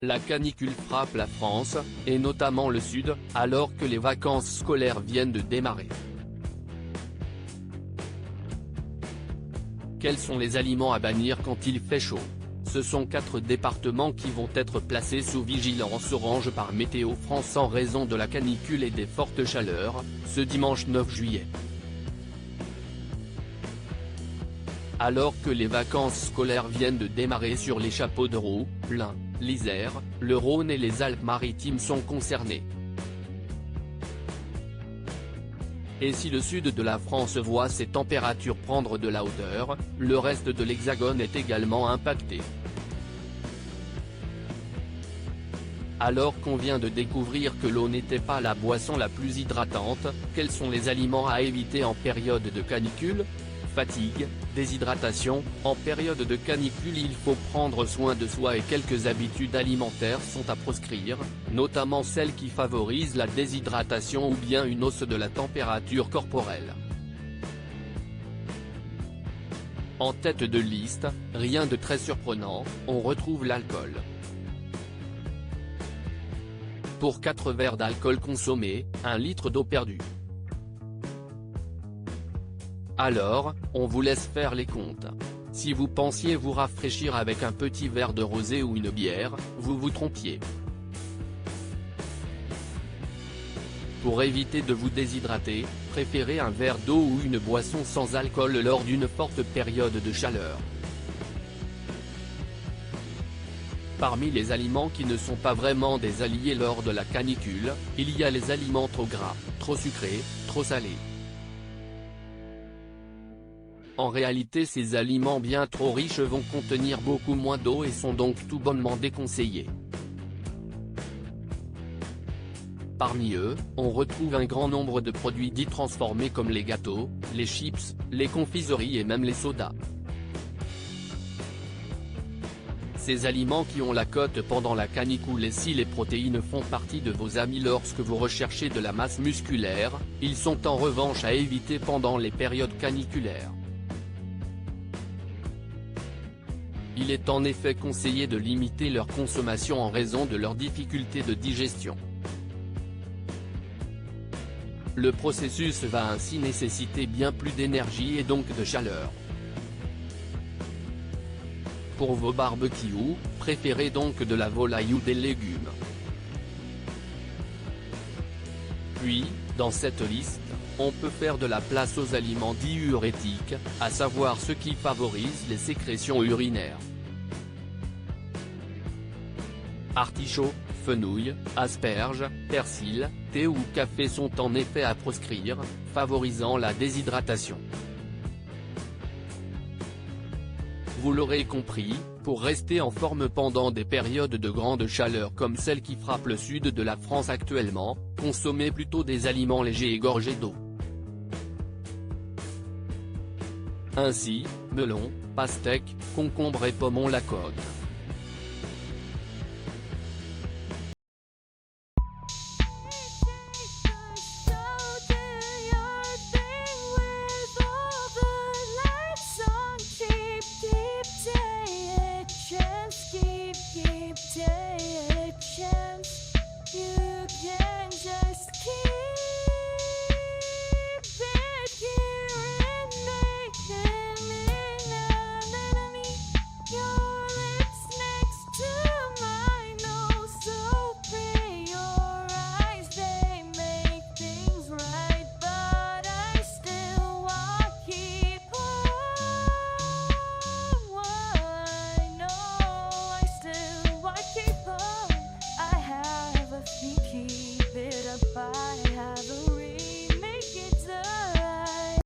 La canicule frappe la France, et notamment le sud, alors que les vacances scolaires viennent de démarrer. Quels sont les aliments à bannir quand il fait chaud? Ce sont 4 départements qui vont être placés sous vigilance orange par Météo France en raison de la canicule et des fortes chaleurs, ce dimanche 9 juillet. Alors que les vacances scolaires viennent de démarrer sur les chapeaux de roue, l'Ain, l'Isère, le Rhône et les Alpes-Maritimes sont concernés. Et si le sud de la France voit ses températures prendre de la hauteur, le reste de l'Hexagone est également impacté. Alors qu'on vient de découvrir que l'eau n'était pas la boisson la plus hydratante, quels sont les aliments à éviter en période de canicule? Fatigue, déshydratation, en période de canicule il faut prendre soin de soi et quelques habitudes alimentaires sont à proscrire, notamment celles qui favorisent la déshydratation ou bien une hausse de la température corporelle. En tête de liste, rien de très surprenant, on retrouve l'alcool. Pour 4 verres d'alcool consommés, 1 litre d'eau perdue. Alors, on vous laisse faire les comptes. Si vous pensiez vous rafraîchir avec un petit verre de rosé ou une bière, vous vous trompiez. Pour éviter de vous déshydrater, préférez un verre d'eau ou une boisson sans alcool lors d'une forte période de chaleur. Parmi les aliments qui ne sont pas vraiment des alliés lors de la canicule, il y a les aliments trop gras, trop sucrés, trop salés. En réalité ces aliments bien trop riches vont contenir beaucoup moins d'eau et sont donc tout bonnement déconseillés. Parmi eux, on retrouve un grand nombre de produits dits transformés comme les gâteaux, les chips, les confiseries et même les sodas. Ces aliments qui ont la cote pendant la canicule et si les protéines font partie de vos amis lorsque vous recherchez de la masse musculaire, ils sont en revanche à éviter pendant les périodes caniculaires. Il est en effet conseillé de limiter leur consommation en raison de leurs difficultés de digestion. Le processus va ainsi nécessiter bien plus d'énergie et donc de chaleur. Pour vos barbecues, préférez donc de la volaille ou des légumes. Puis, dans cette liste, on peut faire de la place aux aliments diurétiques, à savoir ceux qui favorisent les sécrétions urinaires. Artichauts, fenouil, asperges, persil, thé ou café sont en effet à proscrire, favorisant la déshydratation. Vous l'aurez compris, pour rester en forme pendant des périodes de grande chaleur comme celle qui frappe le sud de la France actuellement, consommez plutôt des aliments légers et gorgés d'eau. Ainsi, melon, pastèque, concombre et pomme ont la cote.